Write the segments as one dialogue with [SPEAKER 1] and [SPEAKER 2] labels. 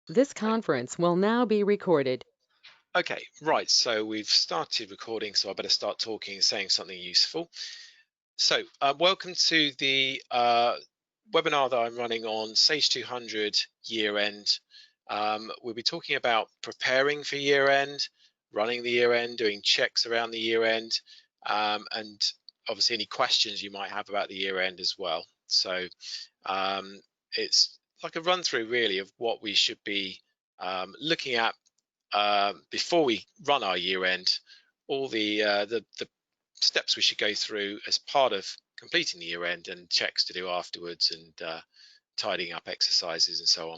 [SPEAKER 1] This conference will now be recorded.
[SPEAKER 2] Okay, right. So we've started recording, so I better start talking and saying something useful. So, welcome to the webinar that I'm running on Sage 200 year end. We'll be talking about preparing for year end, running the year end, doing checks around the year end, and obviously any questions you might have about the year end as well. So, it's like a run through really of what we should be looking at before we run our year end, all the steps we should go through as part of completing the year end, and checks to do afterwards, and tidying up exercises and so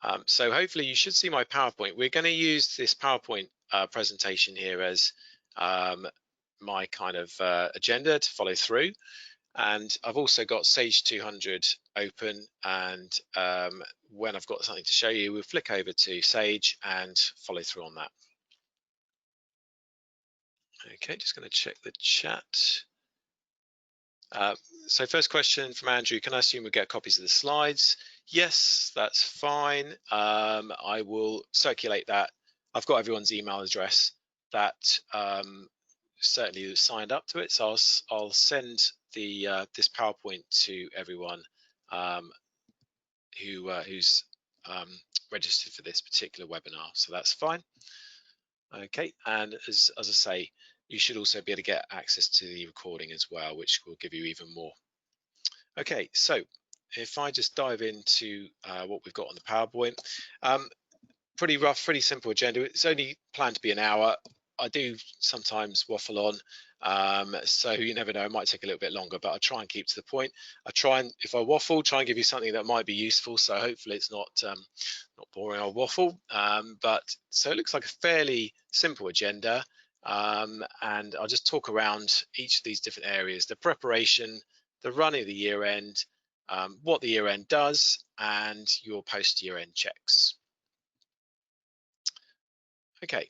[SPEAKER 2] on. So hopefully you should see my PowerPoint. We're going to use this PowerPoint presentation here as my kind of agenda to follow through. And I've also got Sage 200 open, and when I've got something to show you, we'll flick over to Sage and follow through on that. Okay, just going to check the chat. So first question from Andrew, can I assume we get copies of the slides? Yes, that's fine. I will circulate that. I've got everyone's email address that certainly signed up to it, so I'll send the this PowerPoint to everyone who's registered for this particular webinar, so that's fine. Okay, and as I say, you should also be able to get access to the recording as well, which will give you even more. Okay, so if I just dive into what we've got on the PowerPoint, pretty rough, pretty simple agenda. It's only planned to be an hour. I do sometimes waffle on, so you never know, it might take a little bit longer, but I try and keep to the point. I try and, if I waffle, try and give you something that might be useful, so hopefully it's not boring or waffle. But so it looks like a fairly simple agenda, and I'll just talk around each of these different areas: the preparation, the running of the year end, what the year end does, and your post year end checks. Okay,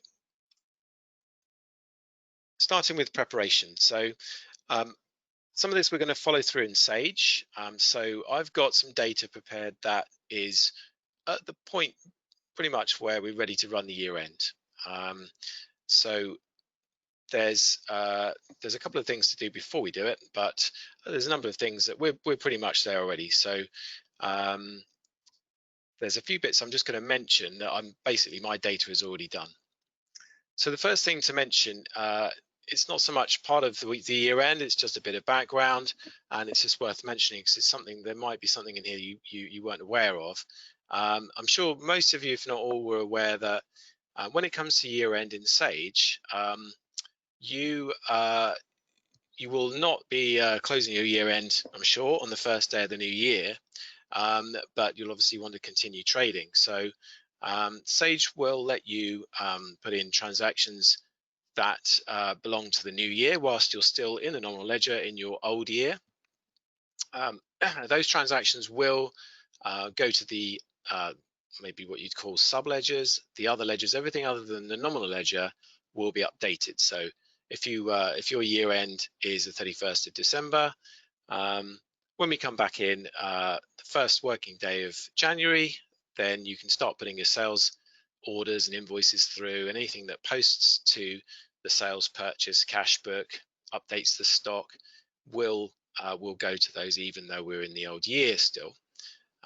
[SPEAKER 2] starting with preparation. So some of this we're going to follow through in Sage. So I've got some data prepared that is at the point pretty much where we're ready to run the year end. So there's a couple of things to do before we do it, but there's a number of things that we're pretty much there already. So there's a few bits I'm just going to mention that basically my data is already done. So the first thing to mention, it's not so much part of the year end, it's just a bit of background, and it's just worth mentioning because it's something, there might be something in here you weren't aware of. I'm sure most of you, if not all, were aware that when it comes to year end in Sage, you will not be closing your year end, I'm sure, on the first day of the new year, but you'll obviously want to continue trading. So Sage will let you put in transactions that belong to the new year whilst you're still in the normal ledger in your old year. Those transactions will go to the maybe what you'd call sub ledgers. The other ledgers, everything other than the nominal ledger, will be updated. So if your year end is the 31st of December, when we come back in the first working day of January, then you can start putting your sales orders and invoices through, and anything that posts to the sales purchase cash book, updates the stock, will go to those, even though we're in the old year still.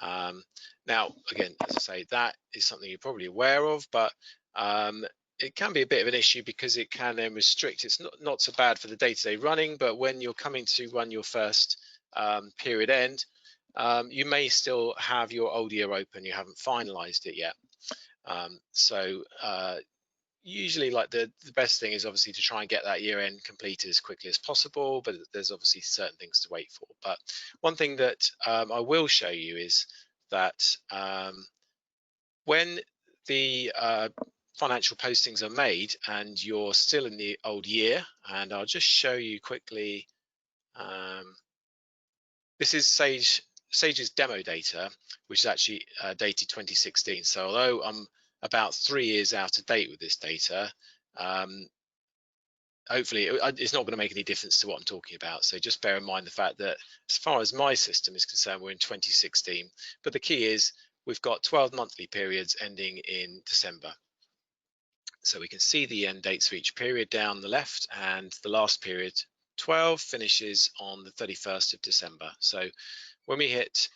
[SPEAKER 2] Now, again, as I say, that is something you're probably aware of, but it can be a bit of an issue because it can then restrict. It's not so bad for the day-to-day running, but when you're coming to run your first period end, you may still have your old year open, you haven't finalized it yet. So usually, like the best thing is obviously to try and get that year end completed as quickly as possible, but there's obviously certain things to wait for. But one thing that I will show you is that when the financial postings are made and you're still in the old year, and I'll just show you quickly, this is Sage's demo data, which is actually dated 2016. So although I'm about 3 years out of date with this data, hopefully it's not going to make any difference to what I'm talking about. So just bear in mind the fact that as far as my system is concerned, we're in 2016. But the key is we've got 12 monthly periods ending in December. So we can see the end dates for each period down the left, and the last period, 12, finishes on the 31st of December. So when we hit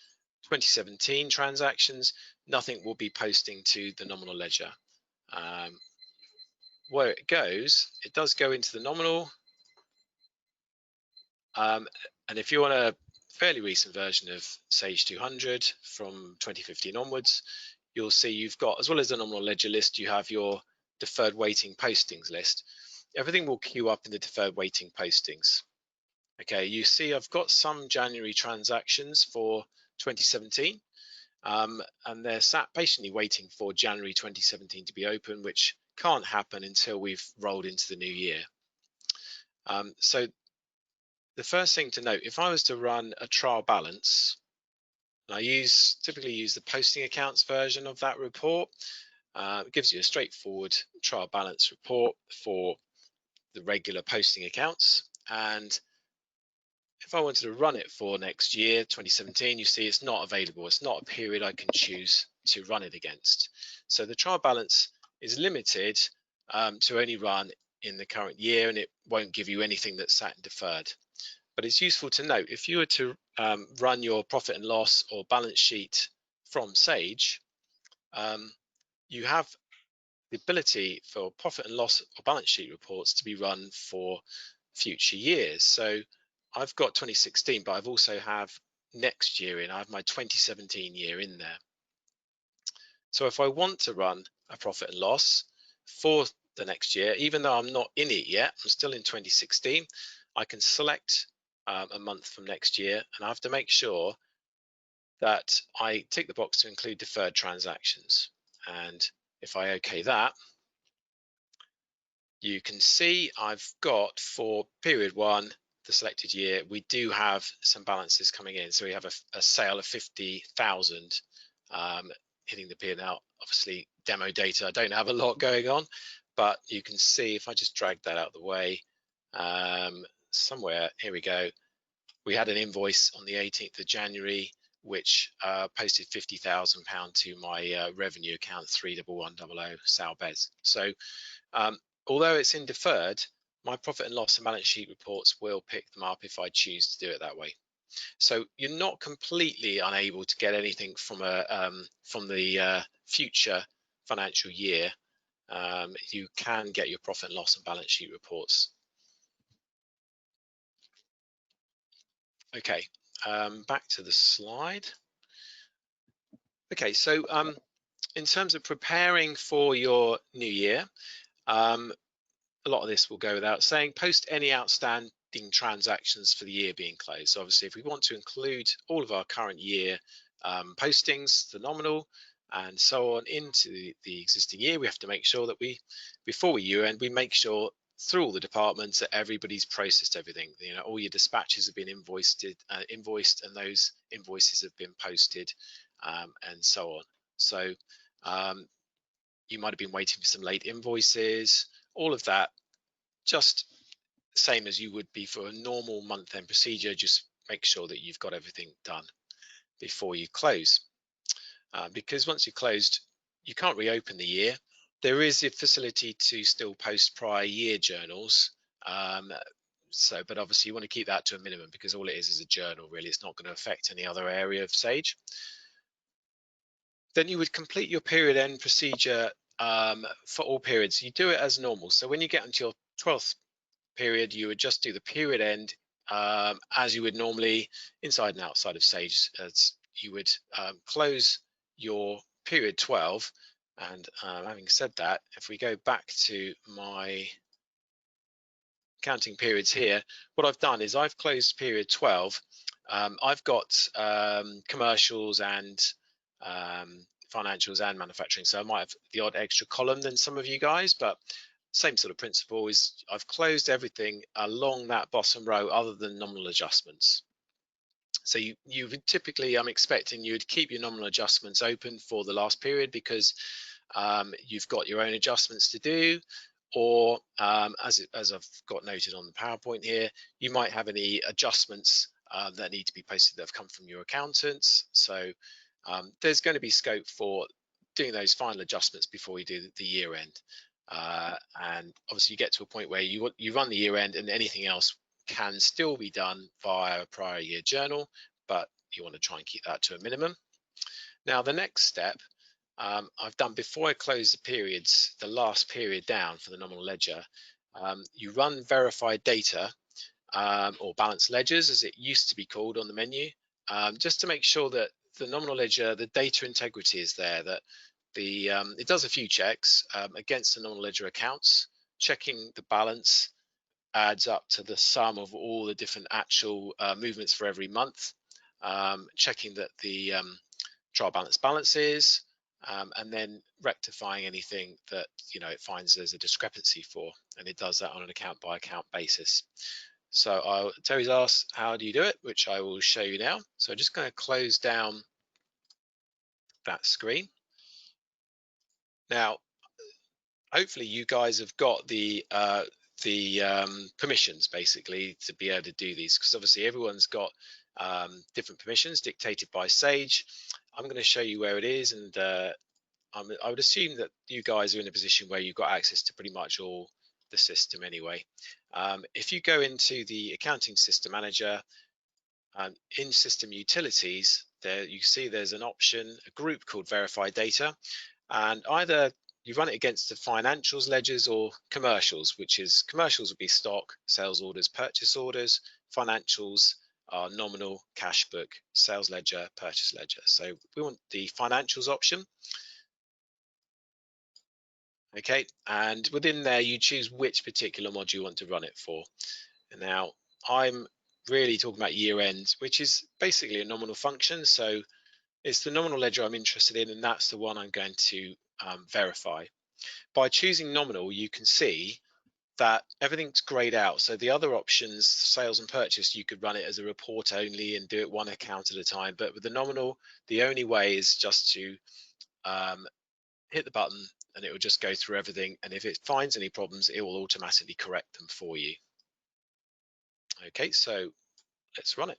[SPEAKER 2] 2017 transactions, nothing will be posting to the nominal ledger. Where it goes, it does go into the nominal. And if you want a fairly recent version of Sage 200 from 2015 onwards, you'll see you've got, as well as the nominal ledger list, you have your deferred waiting postings list. Everything will queue up in the deferred waiting postings. Okay, you see I've got some January transactions for 2017, and they're sat patiently waiting for January 2017 to be open, which can't happen until we've rolled into the new year. So the first thing to note, if I was to run a trial balance, and I typically use the posting accounts version of that report, it gives you a straightforward trial balance report for the regular posting accounts. And if I wanted to run it for next year, 2017, you see it's not available. It's not a period I can choose to run it against. So the trial balance is limited to only run in the current year, and it won't give you anything that's sat in deferred. But it's useful to note, if you were to run your profit and loss or balance sheet from Sage, you have the ability for profit and loss or balance sheet reports to be run for future years. So I've got 2016, but I've also have next year in. I have my 2017 year in there. So if I want to run a profit and loss for the next year, even though I'm not in it yet, I'm still in 2016, I can select a month from next year, and I have to make sure that I tick the box to include deferred transactions. And if I OK that, you can see I've got for period 1, the selected year, we do have some balances coming in. So we have a sale of 50,000 hitting the P&L. Obviously, demo data, I don't have a lot going on, but you can see if I just drag that out of the way, somewhere, here we go. We had an invoice on the 18th of January, which posted £50,000 to my revenue account 31100 Sal Bez. So although it's in deferred, my profit and loss and balance sheet reports will pick them up if I choose to do it that way. So you're not completely unable to get anything from the future financial year. You can get your profit and loss and balance sheet reports. Okay, back to the slide. Okay, so in terms of preparing for your new year, a lot of this will go without saying. Post any outstanding transactions for the year being closed. So obviously, if we want to include all of our current year postings, the nominal, and so on into the existing year, we have to make sure that before we year end, we make sure through all the departments that everybody's processed everything. You know, all your dispatches have been invoiced, and those invoices have been posted, and so on. So you might have been waiting for some late invoices. All of that, just the same as you would be for a normal month-end procedure. Just make sure that you've got everything done before you close, because once you're closed, you can't reopen the year. There is a facility to still post prior year journals, but obviously you want to keep that to a minimum, because all it is a journal, really. It's not going to affect any other area of Sage. Then you would complete your period end procedure for all periods. You do it as normal. So when you get into your 12th period, you would just do the period end as you would normally inside and outside of Sage. As you would close your period 12. And having said that, if we go back to my counting periods here, what I've done is I've closed period 12. I've got commercials and financials and manufacturing, so I might have the odd extra column than some of you guys, but same sort of principle is I've closed everything along that bottom row other than nominal adjustments. So you would typically, I'm expecting you would keep your nominal adjustments open for the last period, because you've got your own adjustments to do, or as I've got noted on the PowerPoint here, you might have any adjustments that need to be posted that have come from your accountants. So there's going to be scope for doing those final adjustments before you do the year end. And obviously you get to a point where you run the year end and anything else can still be done via a prior year journal, but you want to try and keep that to a minimum. Now the next step I've done before I close the periods, the last period down for the nominal ledger, you run verified data or balanced ledgers as it used to be called on the menu, just to make sure that the nominal ledger, the data integrity is there, that it does a few checks against the nominal ledger accounts, checking the balance adds up to the sum of all the different actual movements for every month, checking that the trial balance balances, and then rectifying anything that it finds there's a discrepancy for, and it does that on an account by account basis. So Terry's asked, how do you do it? Which I will show you now. So I'm just going to close down that screen. Now, hopefully you guys have got the permissions basically to be able to do these, because obviously everyone's got different permissions dictated by Sage. I'm going to show you where it is, and I would assume that you guys are in a position where you've got access to pretty much all the system anyway. If you go into the accounting system manager, in system utilities, there you see there's an option, a group called verify data, and either you run it against the financials ledgers or commercials, which is commercials would be stock, sales orders, purchase orders. Financials are nominal, cash book, sales ledger, purchase ledger. So we want the financials option. Okay, and within there you choose which particular module you want to run it for. And now I'm really talking about year end, which is basically a nominal function. So it's the nominal ledger I'm interested in, and that's the one I'm going to verify. By choosing nominal, you can see that everything's grayed out. So the other options, sales and purchase, you could run it as a report only and do it one account at a time. But with the nominal, the only way is just to hit the button and it will just go through everything. And if it finds any problems, it will automatically correct them for you. Okay, so let's run it.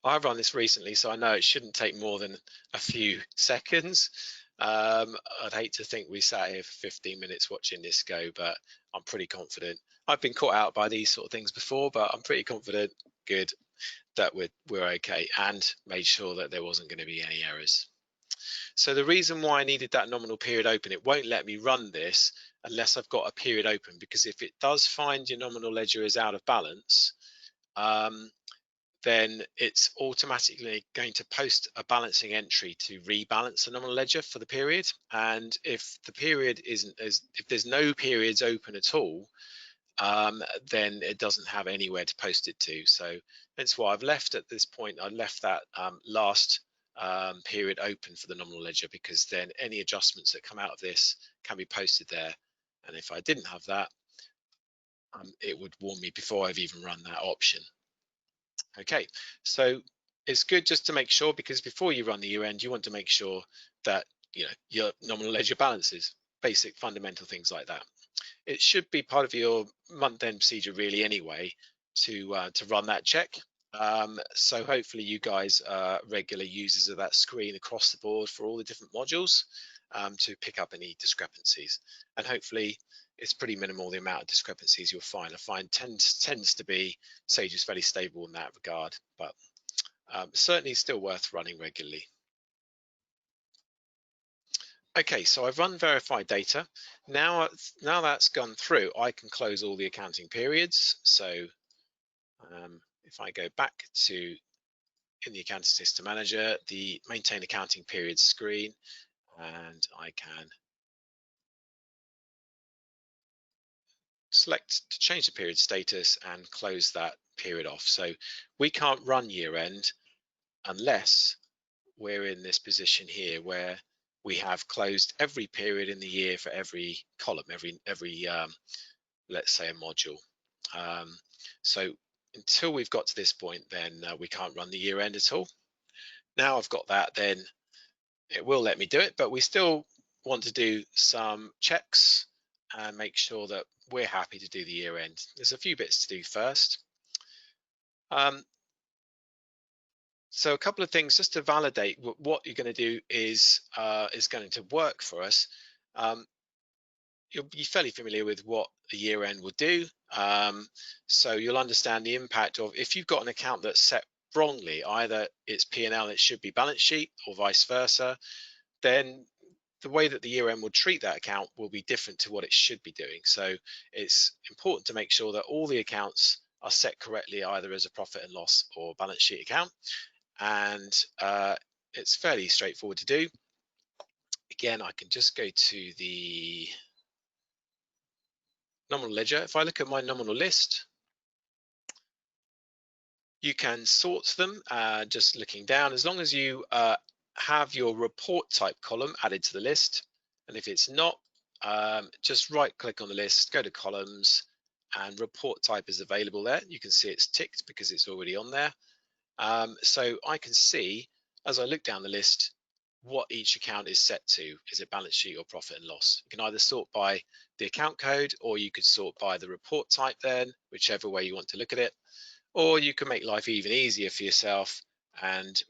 [SPEAKER 2] I've run this recently, so I know it shouldn't take more than a few seconds. I'd hate to think we sat here for 15 minutes watching this go, but I'm pretty confident. I've been caught out by these sort of things before, but I'm pretty confident, good, that we're okay, and made sure that there wasn't going to be any errors. So the reason why I needed that nominal period open, it won't let me run this unless I've got a period open, because if it does find your nominal ledger is out of balance, then it's automatically going to post a balancing entry to rebalance the nominal ledger for the period. And if the period if there's no periods open at all, then it doesn't have anywhere to post it to. So that's why I've left at this point, I left that last period open for the nominal ledger, because then any adjustments that come out of this can be posted there. And if I didn't have that, it would warn me before I've even run that option. Okay, so it's good just to make sure, because before you run the year end, you want to make sure that your nominal ledger balances, basic fundamental things like that. It should be part of your month-end procedure really anyway to run that check. So hopefully you guys are regular users of that screen across the board for all the different modules to pick up any discrepancies, and hopefully it's pretty minimal the amount of discrepancies you'll find. I find tends to be Sage is fairly stable in that regard, but certainly still worth running regularly. Okay, so I've run verified data. Now that's gone through, I can close all the accounting periods. So if I go back to in the accounting system manager, the maintain accounting periods screen, and I can select to change the period status and close that period off. So we can't run year end unless we're in this position here where we have closed every period in the year for every column, every let's say a module. So until we've got to this point, then we can't run the year end at all. Now I've got that, then it will let me do it, but we still want to do some checks and make sure that we're happy to do the year end. There's a few bits to do first. So a couple of things just to validate what you're going to do is going to work for us. Um, you'll be fairly familiar with what a year end will do. So you'll understand the impact of if you've got an account that's set wrongly, either it's P&L, it should be balance sheet, or vice versa, then the way that the year end will treat that account will be different to what it should be doing. So it's important to make sure that all the accounts are set correctly, either as a profit and loss or balance sheet account. And it's fairly straightforward to do. Again, I can just go to the nominal ledger. If I look at my nominal list, you can sort them just looking down, as long as you have your report type column added to the list. And if it's not, just right click on the list, go to columns, and report type is available there. You can see it's ticked because it's already on there. So I can see, as I look down the list, what each account is set to. Is it balance sheet or profit and loss? You can either sort by the account code, or you could sort by the report type then, whichever way you want to look at it. Or you can make life even easier for yourself and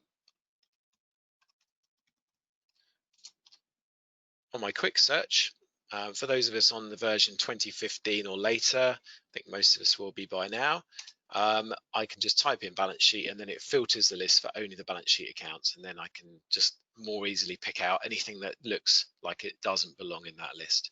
[SPEAKER 2] on my quick search, for those of us on the version 2015 or later, I think most of us will be by now, I can just type in balance sheet and then it filters the list for only the balance sheet accounts, and then I can just more easily pick out anything that looks like it doesn't belong in that list.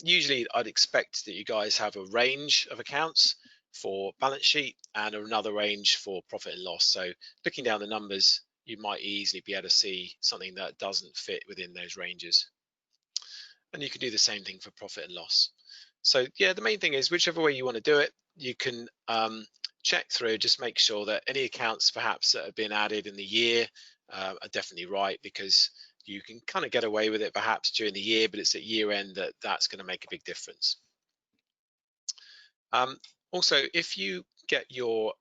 [SPEAKER 2] Usually I'd expect that you guys have a range of accounts for balance sheet and another range for profit and loss. So looking down the numbers, you might easily be able to see something that doesn't fit within those ranges. And you can do the same thing for profit and loss. So yeah, the main thing is whichever way you want to do it, you can check through, just make sure that any accounts perhaps that have been added in the year are definitely right, because you can kind of get away with it perhaps during the year, but it's at year end that's going to make a big difference. Also, if you get your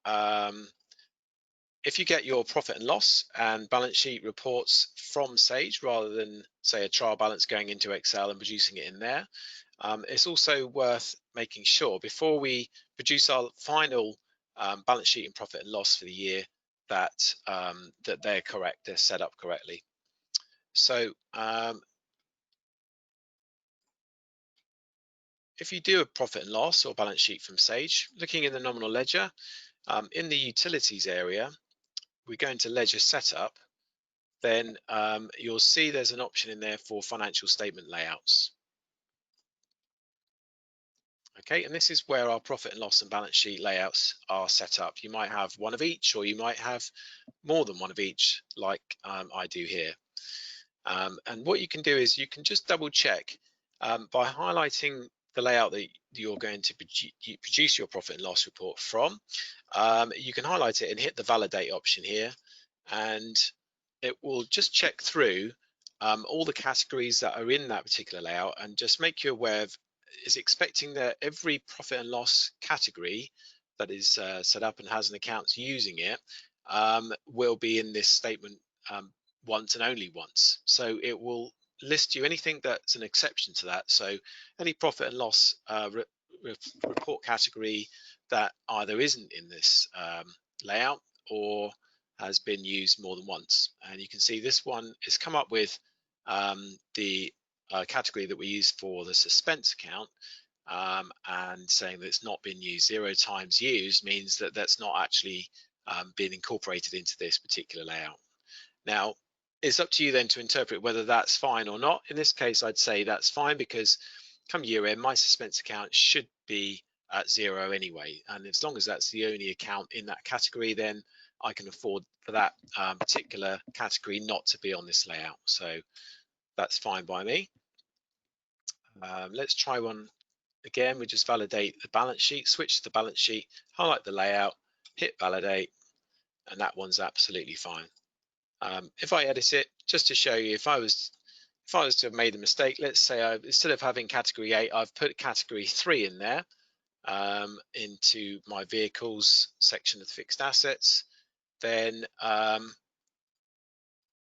[SPEAKER 2] profit and loss and balance sheet reports from Sage rather than, say, a trial balance going into Excel and producing it in there, it's also worth making sure before we produce our final balance sheet and profit and loss for the year that they're correct, they're set up correctly. So if you do a profit and loss or balance sheet from Sage, looking in the nominal ledger, in the utilities area, we go into ledger setup, then you'll see there's an option in there for financial statement layouts. Okay, and this is where our profit and loss and balance sheet layouts are set up. You might have one of each, or you might have more than one of each, like I do here. And what you can do is you can just double check by highlighting the layout that you're going to produce your profit and loss report from. You can highlight it and hit the validate option here, and it will just check through all the categories that are in that particular layout and just make you aware of, is expecting that every profit and loss category that is set up and has an account using it will be in this statement once and only once. So it will list you anything that's an exception to that. So any profit and loss report category that either isn't in this layout or has been used more than once. And you can see this one is come up with the category that we use for the suspense account, and saying that it's not been used. 0 times used means that that's not actually been incorporated into this particular layout. Now, it's up to you then to interpret whether that's fine or not. In this case, I'd say that's fine, because come year end, my suspense account should be at 0 anyway. And as long as that's the only account in that category, then I can afford for that particular category not to be on this layout. So that's fine by me. Let's try one again. We just validate the balance sheet, switch to the balance sheet, highlight the layout, hit validate, and that one's absolutely fine. If I edit it, just to show you, if I was to have made a mistake, let's say instead of having category 8, I've put category 3 in there into my vehicles section of the fixed assets, then if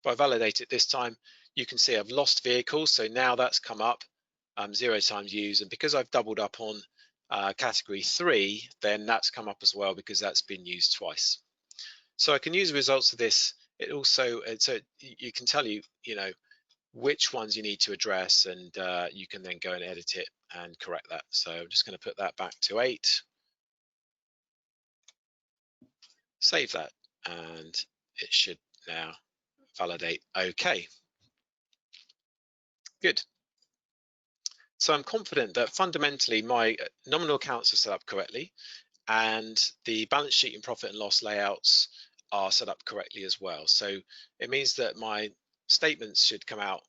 [SPEAKER 2] I validate it this time, you can see I've lost vehicles. So now that's come up 0 times used, and because I've doubled up on category 3, then that's come up as well because that's been used twice. So I can use the results of this. It also, so you can tell you know, which ones you need to address, and you can then go and edit it and correct that. So I'm just going to put that back to 8, save that, and it should now validate. Okay, good. So I'm confident that fundamentally my nominal accounts are set up correctly, and the balance sheet and profit and loss layouts are set up correctly as well. So it means that my statements should come out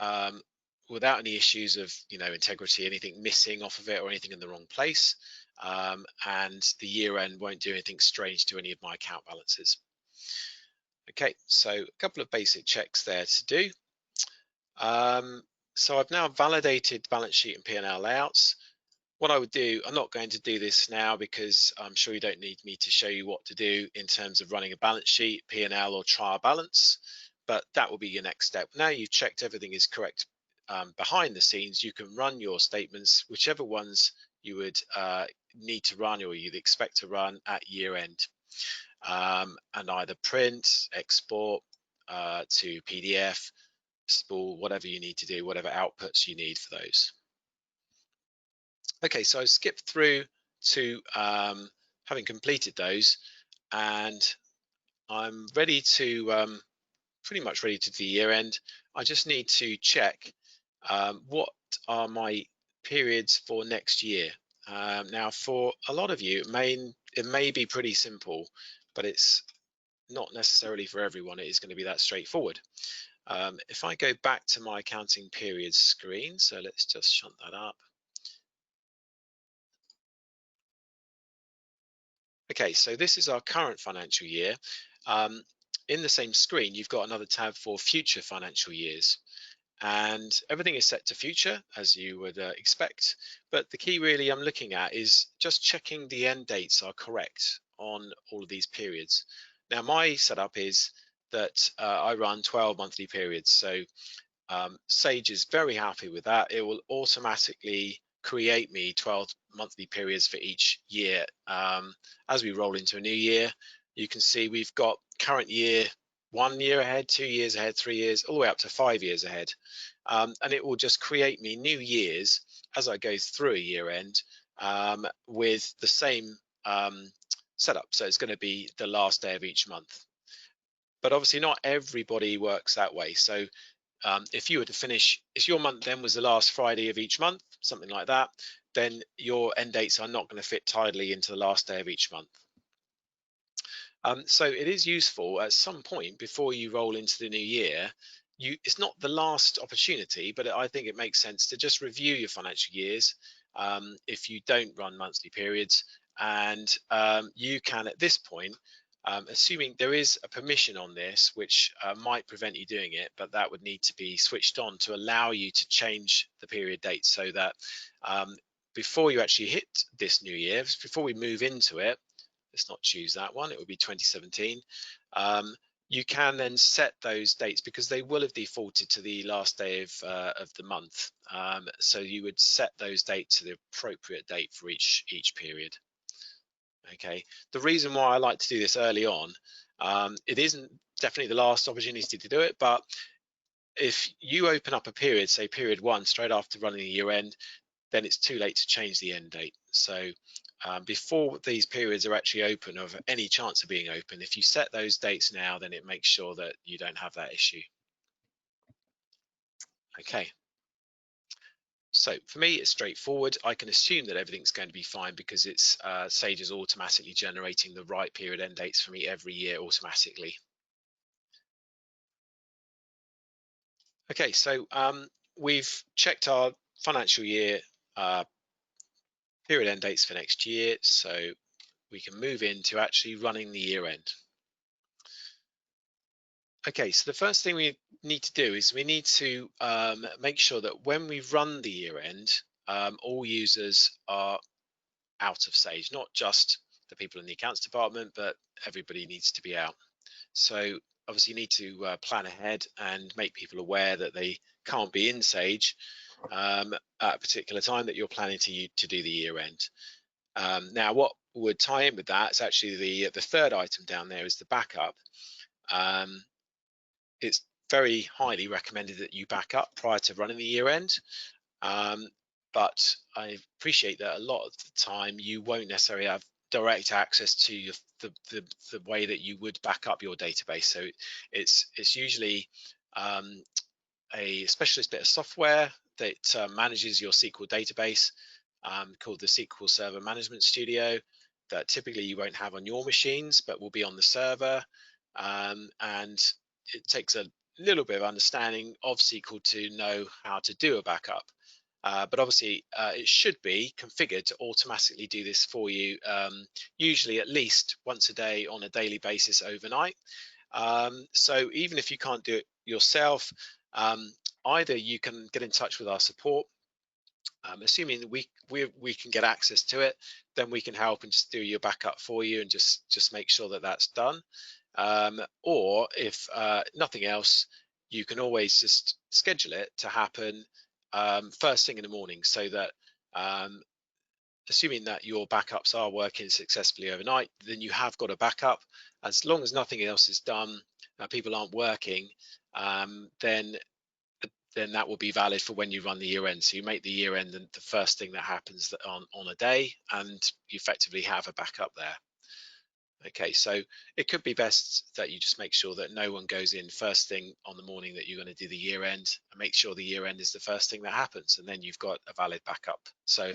[SPEAKER 2] um, without any issues of integrity, anything missing off of it or anything in the wrong place, and the year end won't do anything strange to any of my account balances. Okay, so a couple of basic checks there to do. So I've now validated balance sheet and P&L layouts. What I would do, I'm not going to do this now because I'm sure you don't need me to show you what to do in terms of running a balance sheet, P&L or trial balance, but that will be your next step. Now you've checked everything is correct behind the scenes, you can run your statements, whichever ones you would need to run or you'd expect to run at year end, and either print, export to PDF, spool, whatever you need to do, whatever outputs you need for those. Okay, so I skipped through to having completed those, and I'm ready to pretty much ready to do the year end. I just need to check what are my periods for next year. Now, for a lot of you, it may be pretty simple, but it's not necessarily for everyone. It is going to be that straightforward. If I go back to my accounting periods screen, so let's just shunt that up. Okay, so this is our current financial year. In the same screen, you've got another tab for future financial years, and everything is set to future as you would expect. But the key really I'm looking at is just checking the end dates are correct on all of these periods. Now, my setup is that I run 12 monthly periods, so Sage is very happy with that. It will automatically create me 12 monthly periods for each year. As we roll into a new year, you can see we've got current year, 1 year ahead, 2 years ahead, 3 years, all the way up to 5 years ahead. And it will just create me new years as I go through a year end with the same setup. So it's going to be the last day of each month. But obviously not everybody works that way. So if you were to finish, if your month then was the last Friday of each month, something like that, then your end dates are not going to fit tidily into the last day of each month. So it is useful at some point before you roll into the new year. It's not the last opportunity, but I think it makes sense to just review your financial years if you don't run monthly periods, and you can at this point, assuming there is a permission on this, which might prevent you doing it, but that would need to be switched on to allow you to change the period date so that before you actually hit this new year, before we move into it, let's not choose that one, it would be 2017. You can then set those dates because they will have defaulted to the last day of the month. So you would set those dates to the appropriate date for each period. Okay, the reason why I like to do this early on, it isn't definitely the last opportunity to do it, but if you open up a period, say period 1, straight after running the year end, then it's too late to change the end date. So before these periods are actually open, of any chance of being open, if you set those dates now, then it makes sure that you don't have that issue. Okay. So for me, it's straightforward. I can assume that everything's going to be fine because it's Sage is automatically generating the right period end dates for me every year automatically. Okay, so we've checked our financial year period end dates for next year, so we can move into actually running the year end. Okay, so the first thing we need to do is we need to make sure that when we run the year end, all users are out of Sage, not just the people in the accounts department, but everybody needs to be out. So obviously you need to plan ahead and make people aware that they can't be in Sage at a particular time that you're planning to do the year end. Now, what would tie in with that is actually the third item down there is the backup. Um, it's very highly recommended that you back up prior to running the year end. Um, but I appreciate that a lot of the time you won't necessarily have direct access to the way that you would back up your database. So it's usually um, a specialist bit of software that manages your SQL database, called the SQL Server Management Studio, that typically you won't have on your machines, but will be on the server. And it takes a little bit of understanding of SQL to know how to do a backup. But obviously, it should be configured to automatically do this for you, usually at least once a day on a daily basis overnight. So even if you can't do it yourself, um, either you can get in touch with our support. Assuming that we can get access to it, then we can help and just do your backup for you and just make sure that that's done. Or if nothing else, you can always just schedule it to happen first thing in the morning, so that um, assuming that your backups are working successfully overnight, then you have got a backup. As long as nothing else is done, people aren't working, then that will be valid for when you run the year end. So you make the year end and the first thing that happens on a day, and you effectively have a backup there. Okay, so it could be best that you just make sure that no one goes in first thing on the morning that you're going to do the year end, and make sure the year end is the first thing that happens, and then you've got a valid backup. So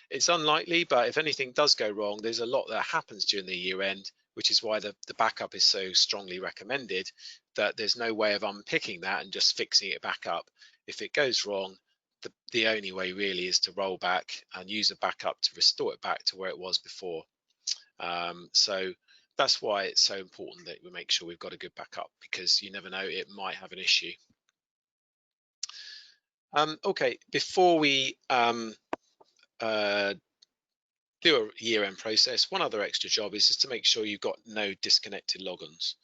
[SPEAKER 2] it's unlikely, but if anything does go wrong, there's a lot that happens during the year end, which is why the backup is so strongly recommended, that there's no way of unpicking that and just fixing it back up. If it goes wrong, the only way really is to roll back and use a backup to restore it back to where it was before. So that's why it's so important that we make sure we've got a good backup, because you never know, it might have an issue. Okay, before we do a year-end process, one other extra job is just to make sure you've got no disconnected logins.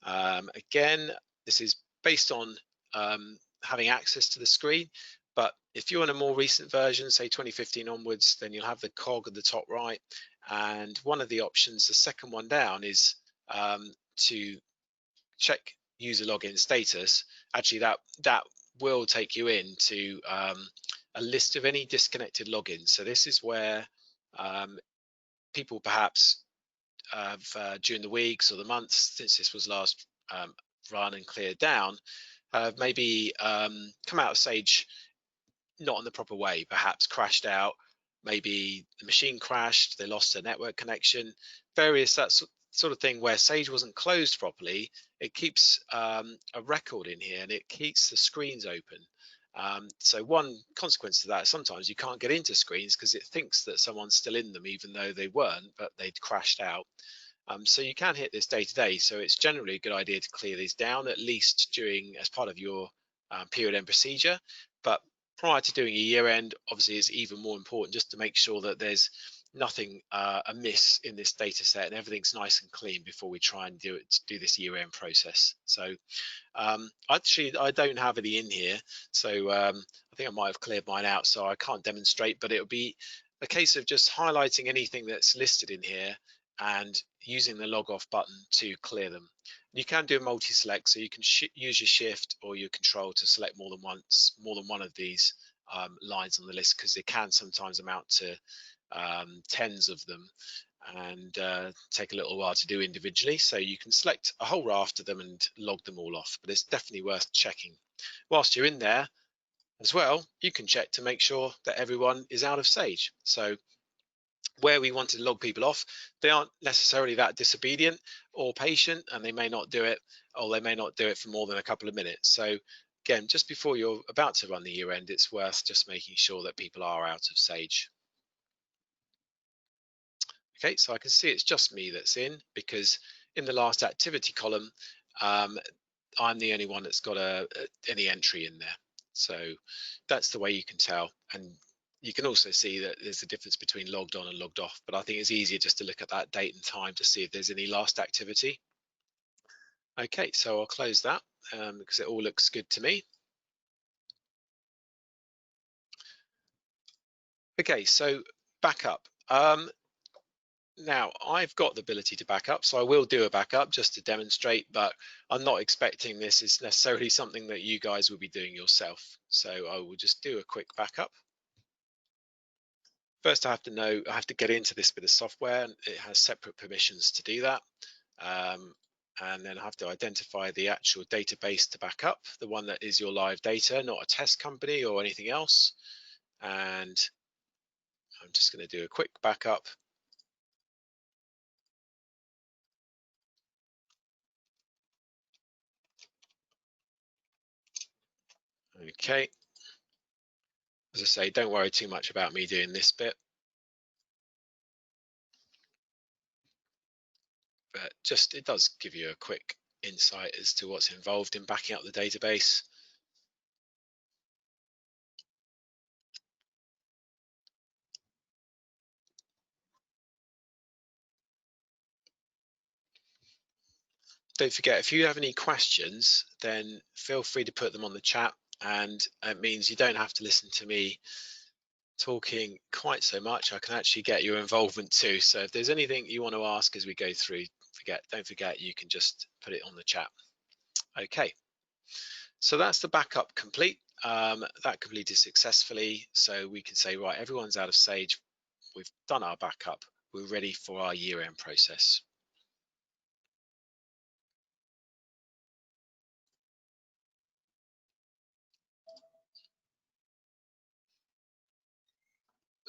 [SPEAKER 2] Again, this is based on having access to the screen, but if you're in a more recent version, say 2015 onwards, then you'll have the cog at the top right, and one of the options, the second one down, is to check user login status. Actually, that will take you into a list of any disconnected logins. So this is where people perhaps have during the weeks or the months since this was last run and cleared down, have maybe come out of Sage not in the proper way, perhaps crashed out, maybe the machine crashed, they lost their network connection, various that sort of thing, where Sage wasn't closed properly. It keeps a record in here, and it keeps the screens open. So one consequence of that is sometimes you can't get into screens because it thinks that someone's still in them, even though they weren't, but they'd crashed out. So you can hit this day to day. So it's generally a good idea to clear these down, at least during as part of your period end procedure. But prior to doing a year end, obviously, it's even more important just to make sure that there's nothing amiss in this data set and everything's nice and clean before we try and do this year end process. So actually, I don't have any in here, so I think I might have cleared mine out, so I can't demonstrate, but it'll be a case of just highlighting anything that's listed in here and using the log off button to clear them. You can do a multi-select, so you can use your shift or your control to select more than one of these lines on the list, because they can sometimes amount to tens of them, and take a little while to do individually. So you can select a whole raft of them and log them all off, but it's definitely worth checking. Whilst you're in there as well, you can check to make sure that everyone is out of Sage. So where we want to log people off, they aren't necessarily that disobedient or patient, and they may not do it, or they may not do it for more than a couple of minutes. So again, just before you're about to run the year end, it's worth just making sure that people are out of Sage. Okay, so I can see it's just me that's in, because in the last activity column, I'm the only one that's got any entry in there. So that's the way you can tell. And you can also see that there's a difference between logged on and logged off, but I think it's easier just to look at that date and time to see if there's any last activity. Okay, so I'll close that because it all looks good to me. Okay, so backup. Now, I've got the ability to back up, so I will do a backup just to demonstrate, but I'm not expecting this is necessarily something that you guys will be doing yourself. So I will just do a quick backup. First, I have to get into this bit of software, and it has separate permissions to do that. And then I have to identify the actual database to back up, the one that is your live data, not a test company or anything else. And I'm just going to do a quick backup. Okay. As I say, don't worry too much about me doing this bit. But just it does give you a quick insight as to what's involved in backing up the database. Don't forget, if you have any questions, then feel free to put them on the chat, and it means you don't have to listen to me talking quite so much. I can actually get your involvement too. So if there's anything you want to ask as we go through, don't forget, you can just put it on the chat. Okay, so that's the backup complete. That completed successfully, so we can say, right, everyone's out of Sage, we've done our backup, we're ready for our year-end process.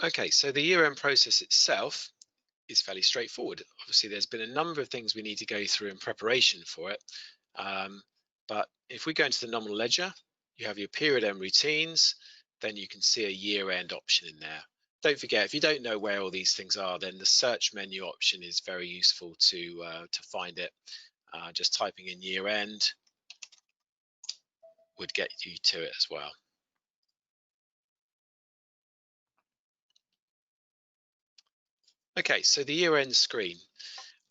[SPEAKER 2] Okay, so the year-end process itself is fairly straightforward. Obviously, there's been a number of things we need to go through in preparation for it. But if we go into the nominal ledger, you have your period end routines, then you can see a year-end option in there. Don't forget, if you don't know where all these things are, then the search menu option is very useful to find it. Just typing in year-end would get you to it as well. Okay, so the year-end screen.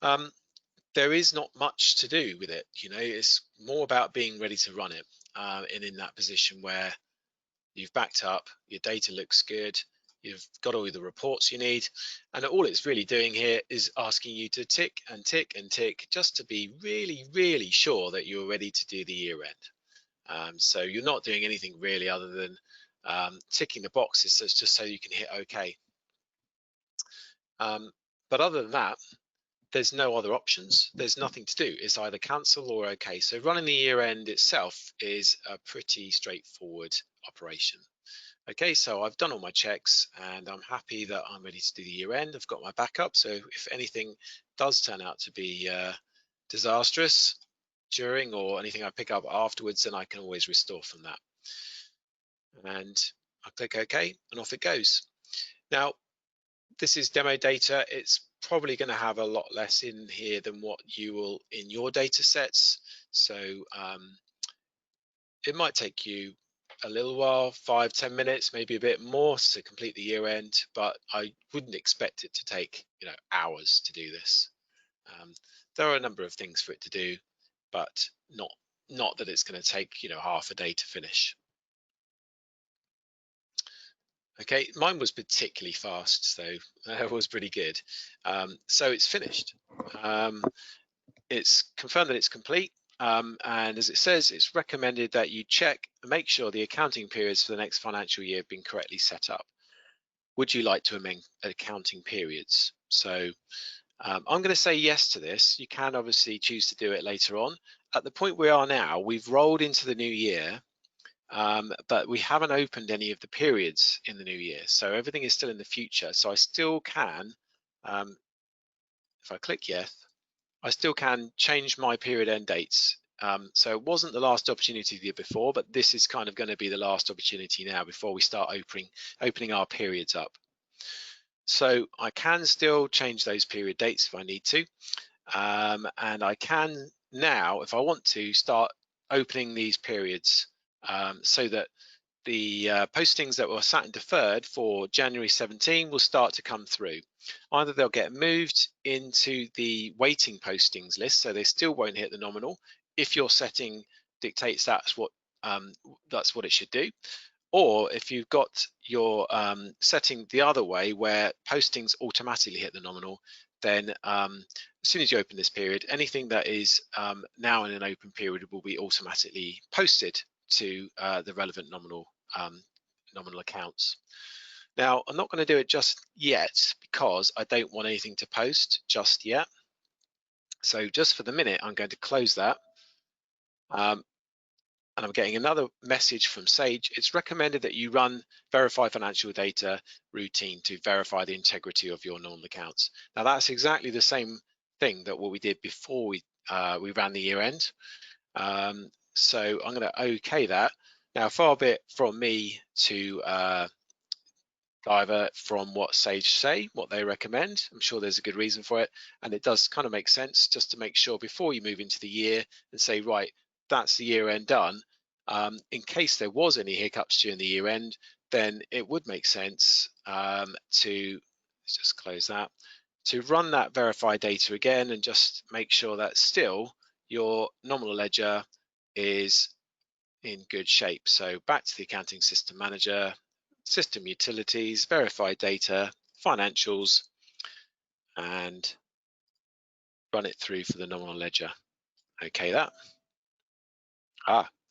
[SPEAKER 2] There is not much to do with it. You know, it's more about being ready to run it, and in that position where you've backed up, your data looks good, you've got all the reports you need, and all it's really doing here is asking you to tick and tick and tick just to be really, really sure that you're ready to do the year end. So you're not doing anything really other than ticking the boxes just so you can hit OK. But other than that, there's no other options. There's nothing to do. It's either cancel or OK. So running the year end itself is a pretty straightforward operation. Okay, so I've done all my checks and I'm happy that I'm ready to do the year end. I've got my backup. So if anything does turn out to be disastrous during or anything I pick up afterwards, then I can always restore from that. And I click OK and off it goes. Now, this is demo data. It's probably going to have a lot less in here than what you will in your data sets. So it might take you a little while, 5-10 minutes, maybe a bit more to complete the year end, but I wouldn't expect it to take hours to do this. There are a number of things for it to do, but not that it's going to take half a day to finish. Okay, mine was particularly fast, so that was pretty good. So it's finished. It's confirmed that it's complete, and as it says, it's recommended that you check and make sure the accounting periods for the next financial year have been correctly set up. Would you like to amend accounting periods? So I'm going to say yes to this. You can obviously choose to do it later on. At the point we are now, we've rolled into the new year, but we haven't opened any of the periods in the new year. So everything is still in the future. So I still can, if I click yes, I still can change my period end dates. So it wasn't the last opportunity the year before, but this is kind of going to be the last opportunity now before we start opening our periods up. So I can still change those period dates if I need to. And I can now, if I want to, start opening these periods so that the postings that were sat and deferred for January 17 will start to come through. Either they'll get moved into the waiting postings list, so they still won't hit the nominal if your setting dictates that's what it should do, or if you've got your setting the other way where postings automatically hit the nominal, then as soon as you open this period, anything that is now in an open period will be automatically posted to the relevant nominal accounts. Now, I'm not going to do it just yet because I don't want anything to post just yet. So just for the minute, I'm going to close that. And I'm getting another message from Sage. It's recommended that you run verify financial data routine to verify the integrity of your normal accounts. Now that's exactly the same thing that what we did before we ran the year end. So I'm going to OK that. Now, far be it from me to divert from what Sage say, what they recommend. I'm sure there's a good reason for it, and it does kind of make sense just to make sure before you move into the year and say, right, that's the year end done. In case there was any hiccups during the year end, then it would make sense to let's just close that, to run that verify data again and just make sure that still your nominal ledger is in good shape. So back to the accounting system manager, system utilities, verify data, financials, and run it through for the nominal ledger. Okay, that.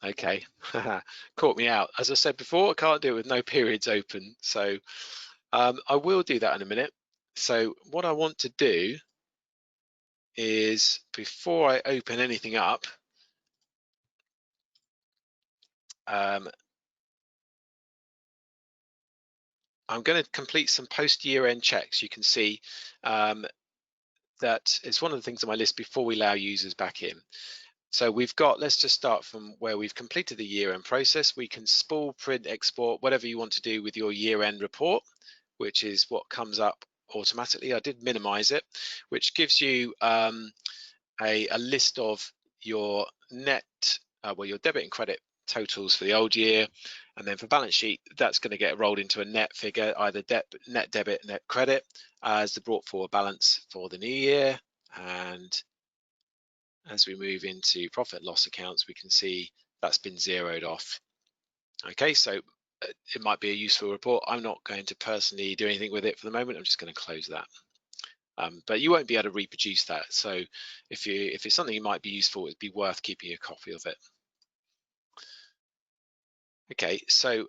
[SPEAKER 2] Okay. Caught me out. As I said before, I can't do it with no periods open. So I will do that in a minute. So what I want to do is, before I open anything up, I'm going to complete some post-year end checks. You can see that it's one of the things on my list before we allow users back in. So we've got, let's just start from where we've completed the year-end process. We can spool, print, export, whatever you want to do with your year-end report, which is what comes up automatically. I did minimize it, which gives you a list of your net, your debit and credit totals for the old year. And then for balance sheet, that's going to get rolled into a net figure, either net debit, net credit, as the brought forward balance for the new year. And as we move into profit loss accounts, we can see that's been zeroed off. Okay, so it might be a useful report. I'm not going to personally do anything with it for the moment. I'm just going to close that. But you won't be able to reproduce that. So if it's something that might be useful, it'd be worth keeping a copy of it. Okay, so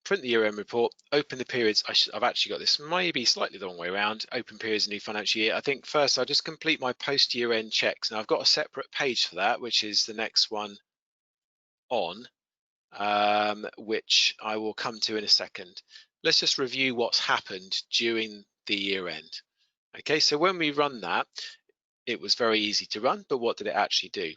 [SPEAKER 2] print the year-end report, open the periods. I've actually got this maybe slightly the wrong way around. Open periods, new financial year. I think first I'll just complete my post-year-end checks. Now I've got a separate page for that, which is the next one on, which I will come to in a second. Let's just review what's happened during the year-end. Okay, so when we run that, it was very easy to run, but what did it actually do?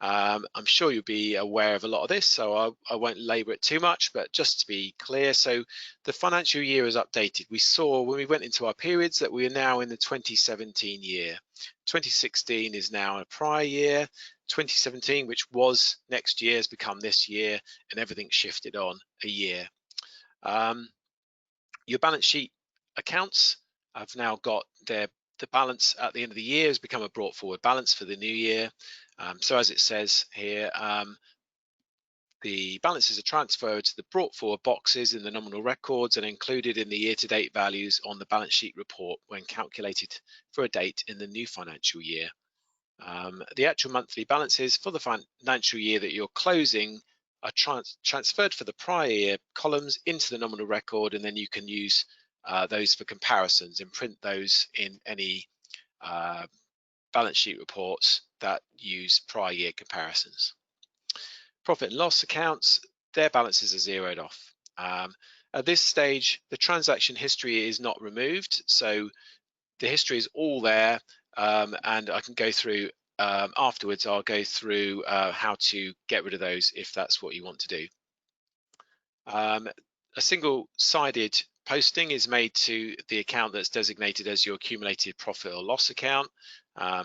[SPEAKER 2] I'm sure you'll be aware of a lot of this, so I won't labor it too much, but just to be clear, so the financial year is updated. We saw when we went into our periods that we are now in the 2017 year. 2016 is now a prior year. 2017, which was next year, has become this year, and everything shifted on a year. Your balance sheet accounts have now got the balance at the end of the year has become a brought forward balance for the new year. So as it says here, the balances are transferred to the brought forward boxes in the nominal records and included in the year-to-date values on the balance sheet report when calculated for a date in the new financial year. The actual monthly balances for the financial year that you're closing are transferred for the prior year columns into the nominal record, and then you can use those for comparisons and print those in any balance sheet reports that use prior year comparisons. Profit and loss accounts, their balances are zeroed off. At this stage, the transaction history is not removed, so the history is all there, and I can go through afterwards. I'll go through how to get rid of those if that's what you want to do. A single-sided posting is made to the account that's designated as your accumulated profit or loss account.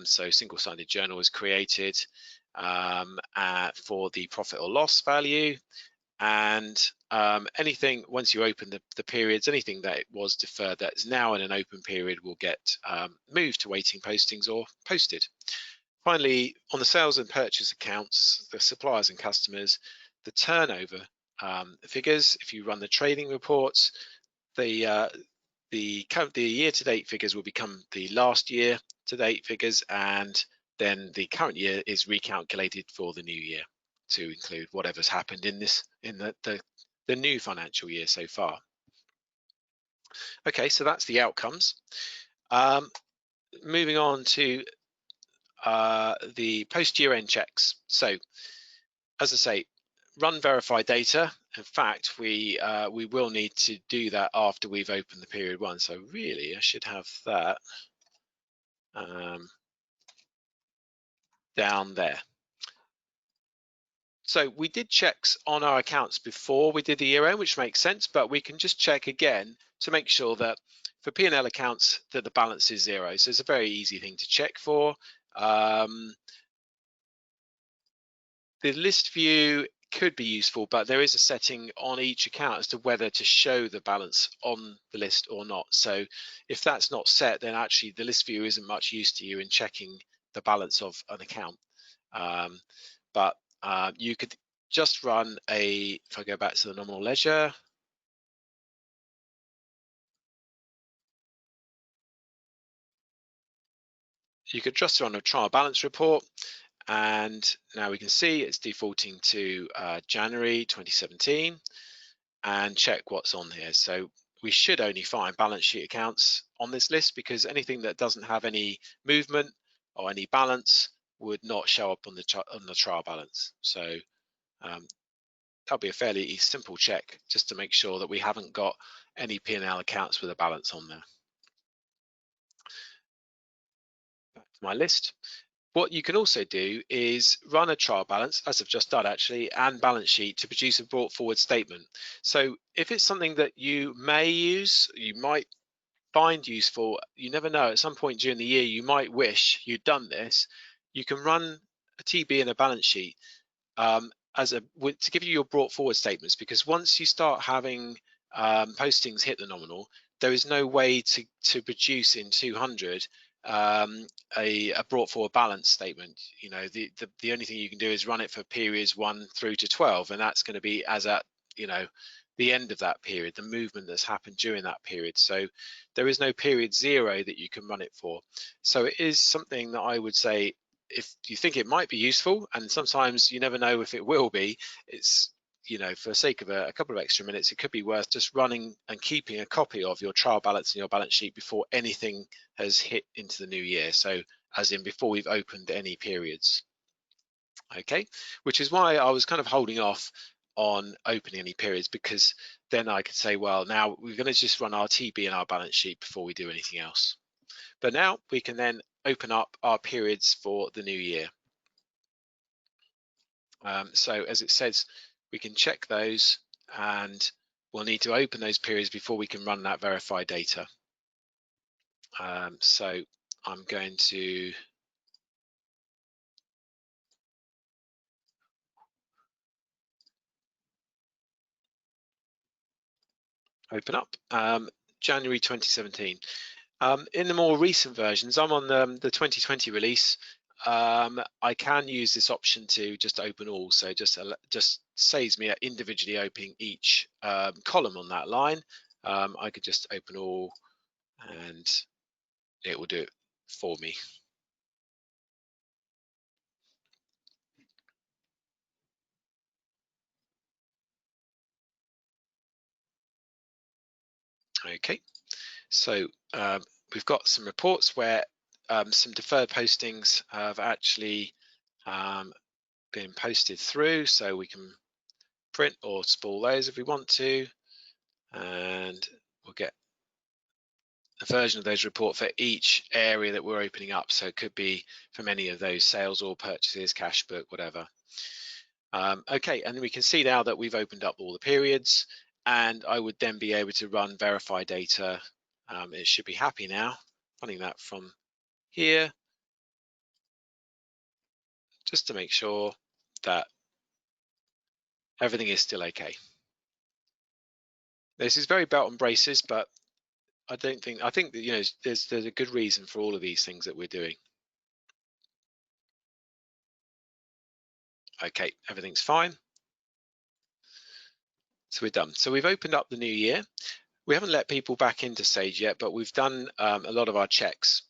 [SPEAKER 2] So single-sided journal is created for the profit or loss value, and anything, once you open the periods, anything that was deferred that is now in an open period will get moved to waiting postings or posted. Finally, on the sales and purchase accounts, the suppliers and customers, the turnover figures, if you run the trading reports, the the year-to-date figures will become the last year-to-date figures, and then the current year is recalculated for the new year to include whatever's happened in the new financial year so far. Okay, so that's the outcomes. Moving on to the post-year-end checks. So, as I say, run verify data. In fact, we will need to do that after we've opened the period one. So really, I should have that down there. So we did checks on our accounts before we did the year end, which makes sense, but we can just check again to make sure that for P&L accounts that the balance is zero. So it's a very easy thing to check for. The list view could be useful, but there is a setting on each account as to whether to show the balance on the list or not. So if that's not set, then actually the list view isn't much use to you in checking the balance of an account. But you could just run if I go back to the nominal ledger, you could just run a trial balance report, and now we can see it's defaulting to January 2017, and check what's on here. So we should only find balance sheet accounts on this list, because anything that doesn't have any movement or any balance would not show up on the trial balance. So that'll be a fairly simple check just to make sure that we haven't got any P&L accounts with a balance on there. Back to my list. What you can also do is run a trial balance, as I've just done actually, and balance sheet to produce a brought forward statement. So if it's something that you may use, you might find useful, you never know, at some point during the year you might wish you'd done this, you can run a TB and a balance sheet to give you your brought forward statements, because once you start having postings hit the nominal, there is no way to produce in 200 a brought forward balance statement. You know, the only thing you can do is run it for periods 1 through to 12, and that's going to be as at, you know, the end of that period, the movement that's happened during that period. So there is no period 0 that you can run it for. So it is something that I would say, if you think it might be useful, and sometimes you never know if it will be, it's, you know, for the sake of a couple of extra minutes, it could be worth just running and keeping a copy of your trial balance and your balance sheet before anything has hit into the new year. So as in before we've opened any periods. Okay, which is why I was kind of holding off on opening any periods, because then I could say, well, now we're going to just run our TB and our balance sheet before we do anything else. But now we can then open up our periods for the new year. So as it says, we can check those, and we'll need to open those periods before we can run that verify data. So I'm going to open up January 2017. In the more recent versions, I'm on the 2020 release. I can use this option to just open all, so just saves me individually opening each column on that line. I could just open all, and it will do it for me. Okay, so we've got some reports where some deferred postings have actually been posted through, so we can print or spool those if we want to, and we'll get a version of those report for each area that we're opening up. So it could be from any of those sales or purchases, cash book, whatever. Okay, and we can see now that we've opened up all the periods, and I would then be able to run verify data. It should be happy now, running that from here, just to make sure that everything is still okay. This is very belt and braces, but I think that, you know, there's a good reason for all of these things that we're doing. Okay, everything's fine. So we're done. So we've opened up the new year. We haven't let people back into Sage yet, but we've done a lot of our checks.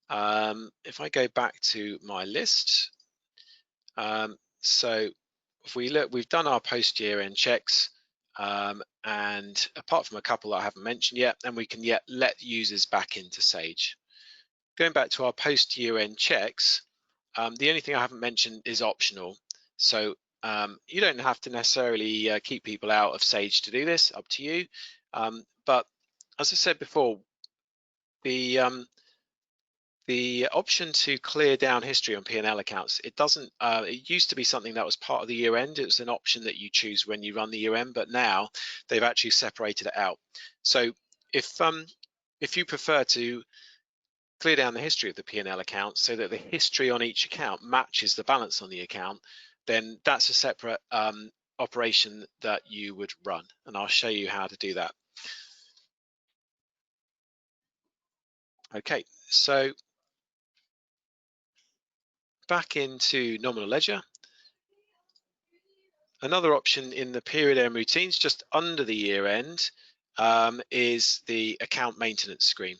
[SPEAKER 2] If I go back to my list, so if we look, we've done our post year-end checks, and apart from a couple that I haven't mentioned yet, and we can yet let users back into Sage. Going back to our post year-end checks, the only thing I haven't mentioned is optional. So you don't have to necessarily keep people out of Sage to do this, up to you. But as I said before, the option to clear down history on P&L accounts, it doesn't, it used to be something that was part of the year end. It was an option that you choose when you run the year end, but now they've actually separated it out. So if you prefer to clear down the history of the P&L account so that the history on each account matches the balance on the account, then that's a separate operation that you would run, and I'll show you how to do that. Okay, so back into nominal ledger. Another option in the period end routines, just under the year end, is the account maintenance screen.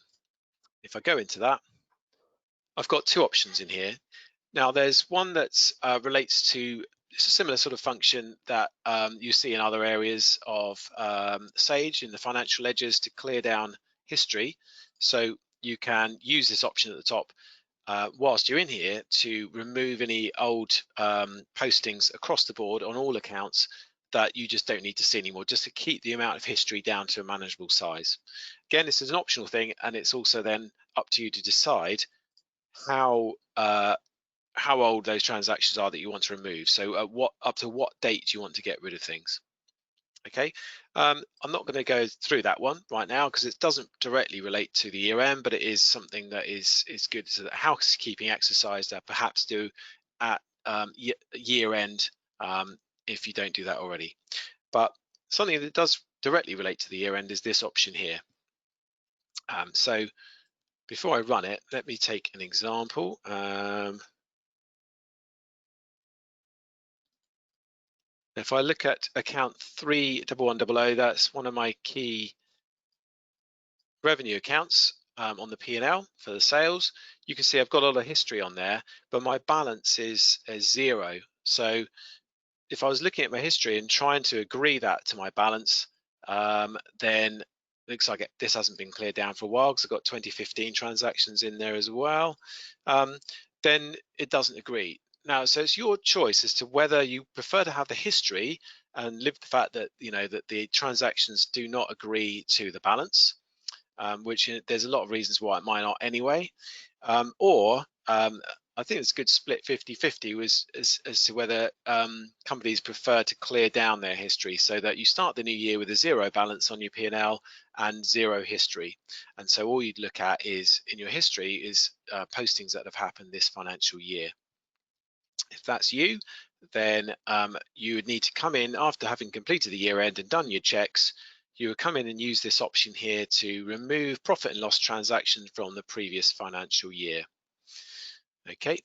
[SPEAKER 2] If I go into that, I've got two options in here. Now there's one that relates to, it's a similar sort of function that you see in other areas of Sage in the financial ledgers to clear down history. So you can use this option at the top whilst you're in here to remove any old postings across the board on all accounts that you just don't need to see anymore, just to keep the amount of history down to a manageable size. Again, this is an optional thing, and it's also then up to you to decide how old those transactions are that you want to remove. So up to what date do you want to get rid of things? Okay, I'm not going to go through that one right now because it doesn't directly relate to the year end, but it is something that is good, so that housekeeping exercise that perhaps do at year end if you don't do that already. But something that does directly relate to the year end is this option here. So before I run it, let me take an example. If I look at account 31100, that's one of my key revenue accounts on the P&L for the sales. You can see I've got a lot of history on there, but my balance is zero. So if I was looking at my history and trying to agree that to my balance, then it looks like this hasn't been cleared down for a while because I've got 2015 transactions in there as well. Then it doesn't agree. Now, so it's your choice as to whether you prefer to have the history and live the fact that that the transactions do not agree to the balance, which there's a lot of reasons why it might not anyway, or I think it's a good split 50-50 as to whether companies prefer to clear down their history so that you start the new year with a zero balance on your P&L and zero history. And so all you'd look at is in your history is postings that have happened this financial year. If that's you, then you would need to come in after having completed the year end and done your checks. You would come in and use this option here to remove profit and loss transactions from the previous financial year. Okay,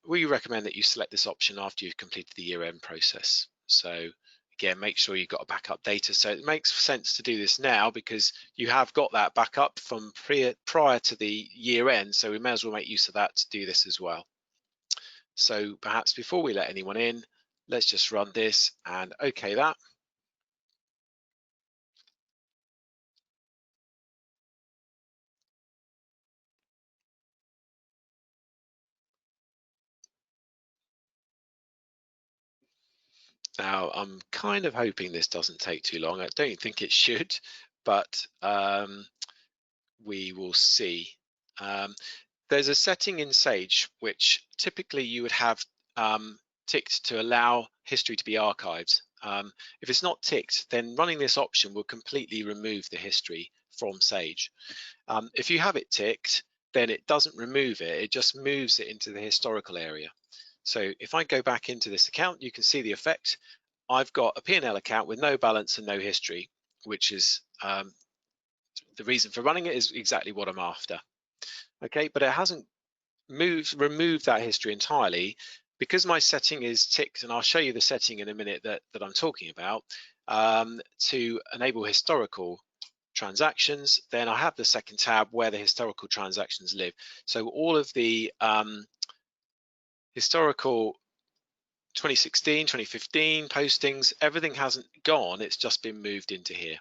[SPEAKER 2] we recommend that you select this option after you've completed the year-end process. So again, make sure you've got a backup data. So it makes sense to do this now because you have got that backup from prior to the year end. So we may as well make use of that to do this as well. So perhaps before we let anyone in, let's just run this and okay that. Now, I'm kind of hoping this doesn't take too long. I don't think it should, but we will see. There's a setting in Sage which typically you would have ticked to allow history to be archived. If it's not ticked, then running this option will completely remove the history from Sage. If you have it ticked, then it doesn't remove it, it just moves it into the historical area. So if I go back into this account, you can see the effect. I've got a P&L account with no balance and no history, which is the reason for running it is exactly what I'm after. Okay, but it hasn't removed that history entirely because my setting is ticked, and I'll show you the setting in a minute that I'm talking about, to enable historical. transactions, then I have the second tab where the historical transactions live. So all of the historical 2016, 2015 postings, everything hasn't gone, it's just been moved into here.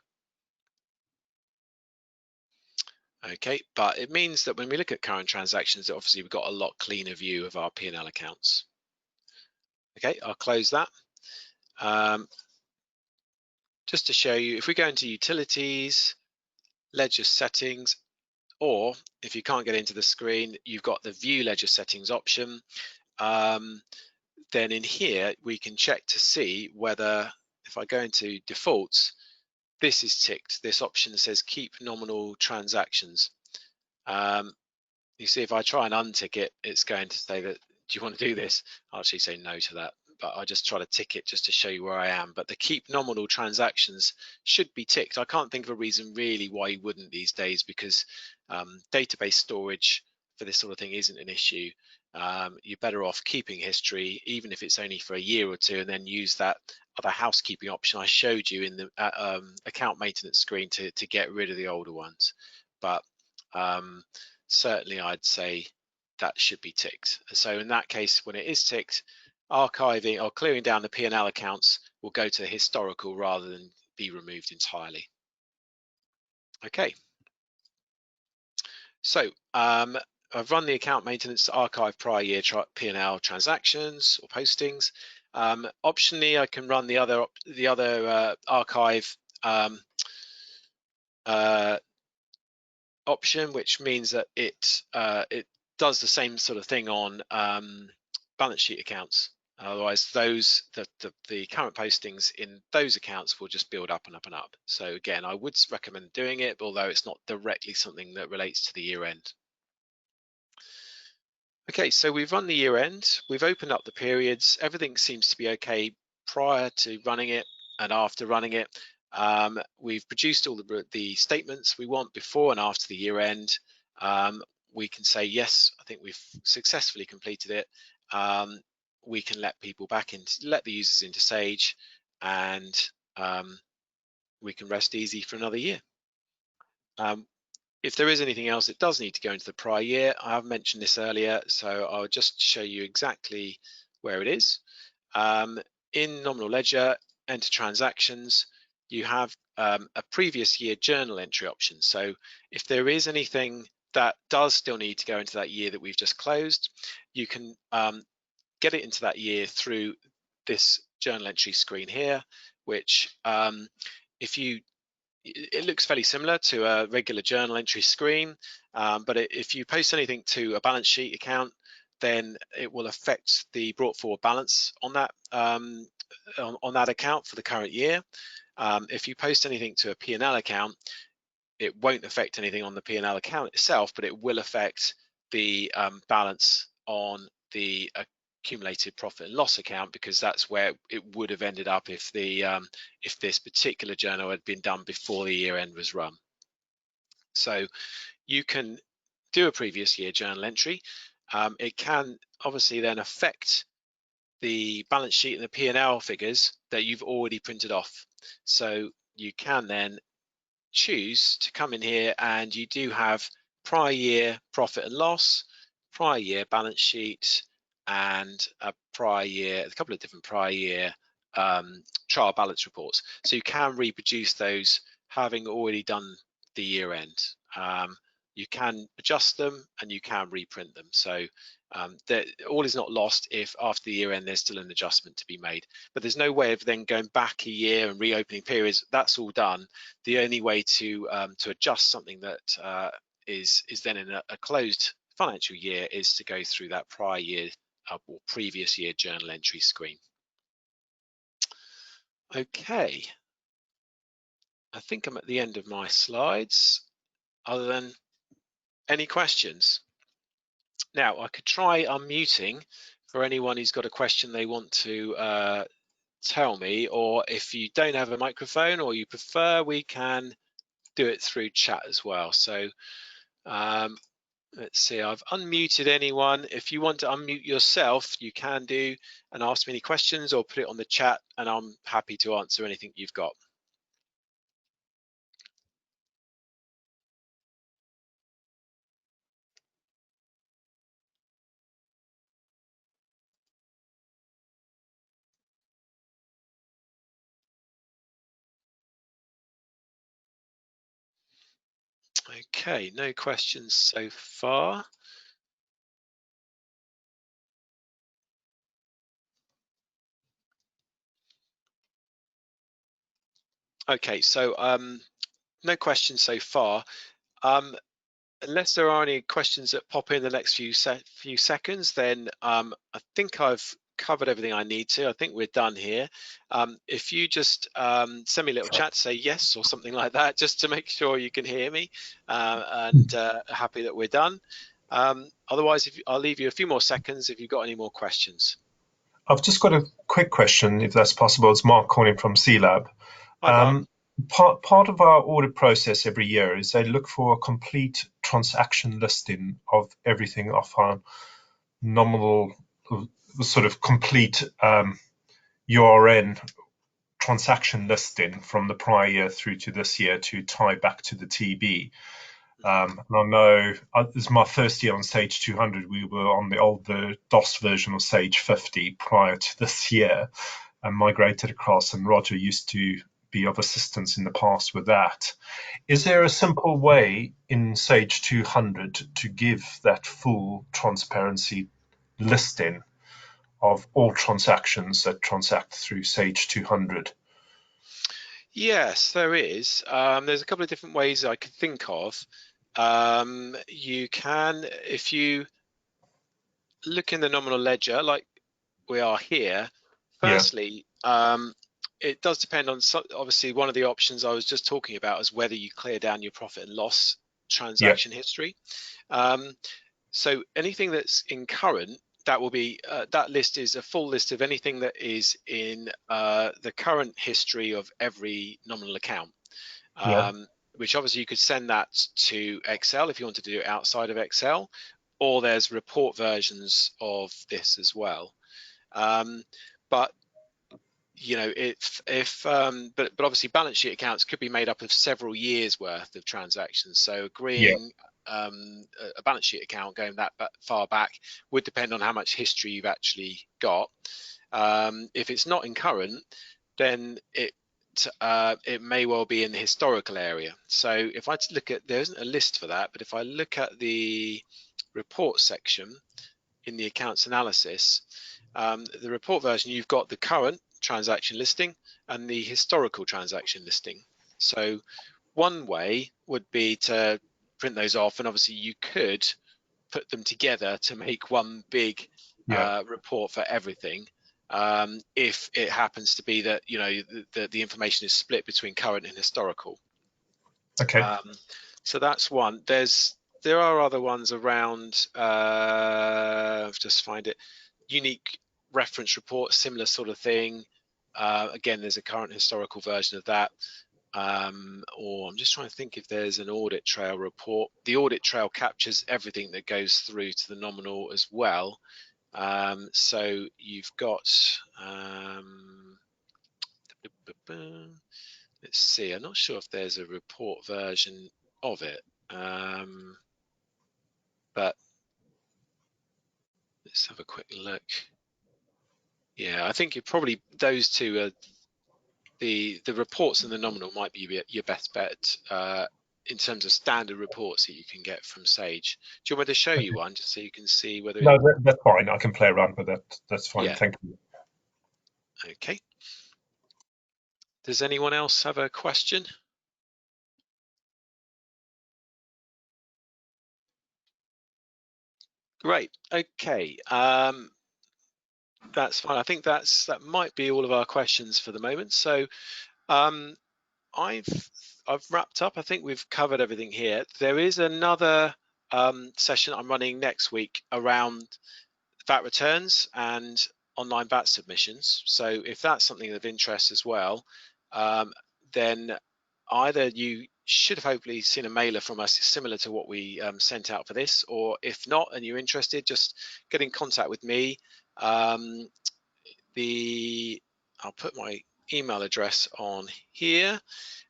[SPEAKER 2] Okay, but it means that when we look at current transactions, obviously we've got a lot cleaner view of our P&L accounts. Okay, I'll close that. Just to show you, if we go into utilities, ledger settings, or if you can't get into the screen, you've got the view ledger settings option. Then in here, we can check to see whether, if I go into defaults, this is ticked. This option says keep nominal transactions. You see, if I try and untick it, it's going to say that, do you want to do this? I'll actually say no to that, but I just try to tick it just to show you where I am. But the keep nominal transactions should be ticked. I can't think of a reason really why you wouldn't these days, because database storage for this sort of thing isn't an issue. You're better off keeping history, even if it's only for a year or two, and then use that other housekeeping option I showed you in the account maintenance screen to get rid of the older ones. But certainly I'd say that should be ticked. So in that case, when it is ticked, archiving or clearing down the P&L accounts will go to historical rather than be removed entirely. Okay. So I've run the account maintenance to archive prior year P&L transactions or postings. Optionally, I can run the other archive option, which means that it does the same sort of thing on balance sheet accounts. Otherwise, the current postings in those accounts will just build up and up and up. So again, I would recommend doing it, although it's not directly something that relates to the year end. Okay, so we've run the year end, we've opened up the periods, everything seems to be okay prior to running it and after running it. We've produced all the statements we want before and after the year end. We can say, yes, I think we've successfully completed it. We can let the users into Sage, and we can rest easy for another year. If there is anything else, it does need to go into the prior year. I have mentioned this earlier, so I'll just show you exactly where it is. In nominal ledger, enter transactions, you have a previous year journal entry option. So if there is anything that does still need to go into that year that we've just closed, you can get it into that year through this journal entry screen here, which it looks fairly similar to a regular journal entry screen, but if you post anything to a balance sheet account, then it will affect the brought forward balance on that on that account for the current year. If you post anything to a P&L account, it won't affect anything on the P&L account itself, but it will affect the balance on the accumulated profit and loss account, because that's where it would have ended up if this particular journal had been done before the year end was run. So you can do a previous year journal entry. It can obviously then affect the balance sheet and the P&L figures that you've already printed off. So you can then choose to come in here, and you do have prior year profit and loss, prior year balance sheet, and a couple of different prior year trial balance reports. So you can reproduce those having already done the year end. You can adjust them and you can reprint them. So all is not lost if after the year end there's still an adjustment to be made. But there's no way of then going back a year and reopening periods. That's all done. The only way to adjust something that is then in a closed financial year is to go through that prior year or previous year journal entry screen. Okay, I think I'm at the end of my slides. Other than any questions? Now I could try unmuting for anyone who's got a question they want to tell me, or if you don't have a microphone or you prefer, we can do it through chat as well. So let's see, I've unmuted anyone. If you want to unmute yourself, you can do and ask me any questions or put it on the chat, and I'm happy to answer anything you've got. Okay, no questions so far. Okay, so no questions so far. Unless there are any questions that pop in the next few seconds, then I think I've covered everything I need to. I think we're done here. If you just send me a little chat to say yes or something like that, just to make sure you can hear me, and happy that we're done. Otherwise, I'll leave you a few more seconds if you've got any more questions.
[SPEAKER 3] I've just got a quick question, if that's possible. It's Mark calling from CLab.
[SPEAKER 2] Hi, Mark.
[SPEAKER 3] Part of our audit process every year is they look for a complete transaction listing of everything off our nominal, sort of complete URN transaction listing from the prior year through to this year to tie back to the TB. And I know this is my first year on Sage 200. We were on the DOS version of Sage 50 prior to this year and migrated across. And Roger used to be of assistance in the past with that. Is there a simple way in Sage 200 to give that full transparency listing of all transactions that transact through Sage 200?
[SPEAKER 2] Yes, there is. There's a couple of different ways I could think of. You can, if you look in the nominal ledger like we are here, firstly, it does depend on, obviously, one of the options I was just talking about is whether you clear down your profit and loss transaction history. So anything that's in current, that will be, that list is a full list of anything that is in the current history of every nominal account. Which obviously you could send that to Excel if you want to do it outside of Excel, or there's report versions of this as well. But you know, but obviously balance sheet accounts could be made up of several years worth of transactions. So agreeing a balance sheet account going that far back would depend on how much history you've actually got. If it's not in current, then it may well be in the historical area. So if I look at, there isn't a list for that, but if I look at the report section in the accounts analysis, the report version, you've got the current transaction listing and the historical transaction listing. So one way would be to print those off, and obviously you could put them together to make one big report for everything. If it happens to be that, you know, the information is split between current and historical.
[SPEAKER 3] Okay.
[SPEAKER 2] So that's one. There are other ones around. Just find it. Unique reference report, similar sort of thing. Again, there's a current historical version of that. Or I'm just trying to think if there's an audit trail report. The audit trail captures everything that goes through to the nominal as well. So you've got, let's see, I'm not sure if there's a report version of it, but let's have a quick look. Yeah, I think probably those two are the reports and the nominal might be your best bet in terms of standard reports that you can get from Sage. Do you want me to show you one just so you can see whether?
[SPEAKER 3] No, that's fine. I can play around with that. That's fine.
[SPEAKER 2] Yeah.
[SPEAKER 3] Thank you.
[SPEAKER 2] Okay. Does anyone else have a question? Great. Okay. That's fine. I think that might be all of our questions for the moment. So I've wrapped up. I think we've covered everything here. There is another session I'm running next week around VAT returns and online VAT submissions. So if that's something of interest as well, then either you should have hopefully seen a mailer from us similar to what we sent out for this, or if not and you're interested, just get in contact with me. I'll put my email address on here.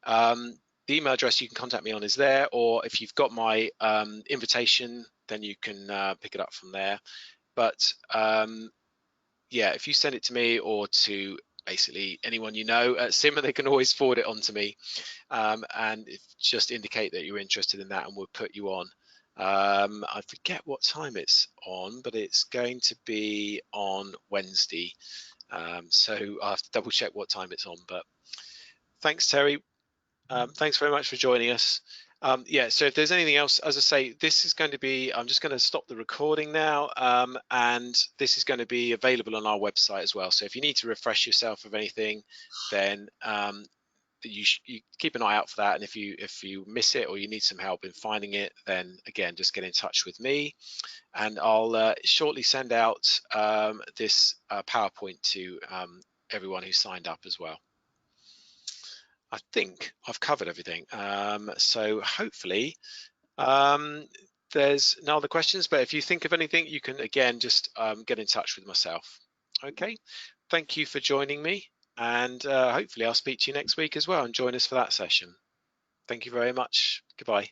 [SPEAKER 2] The email address you can contact me on is there, or if you've got my invitation, then you can pick it up from there. But yeah, if you send it to me or to basically anyone you know at CIM, they can always forward it on to me, and just indicate that you're interested in that, and we'll put you on. I forget what time it's on, but it's going to be on Wednesday, so I have to double check what time it's on. But thanks, Terry. Thanks very much for joining us. Yeah, so if there's anything else, as I say, this is going to be, I'm just going to stop the recording now, and this is going to be available on our website as well. So if you need to refresh yourself of anything, then you keep an eye out for that. And if you miss it or you need some help in finding it, then again, just get in touch with me, and I'll shortly send out this PowerPoint to everyone who signed up as well. I think I've covered everything. So hopefully there's no other questions, but if you think of anything, you can again just get in touch with myself. Okay, thank you for joining me, and hopefully I'll speak to you next week as well, and join us for that session. Thank you very much. Goodbye.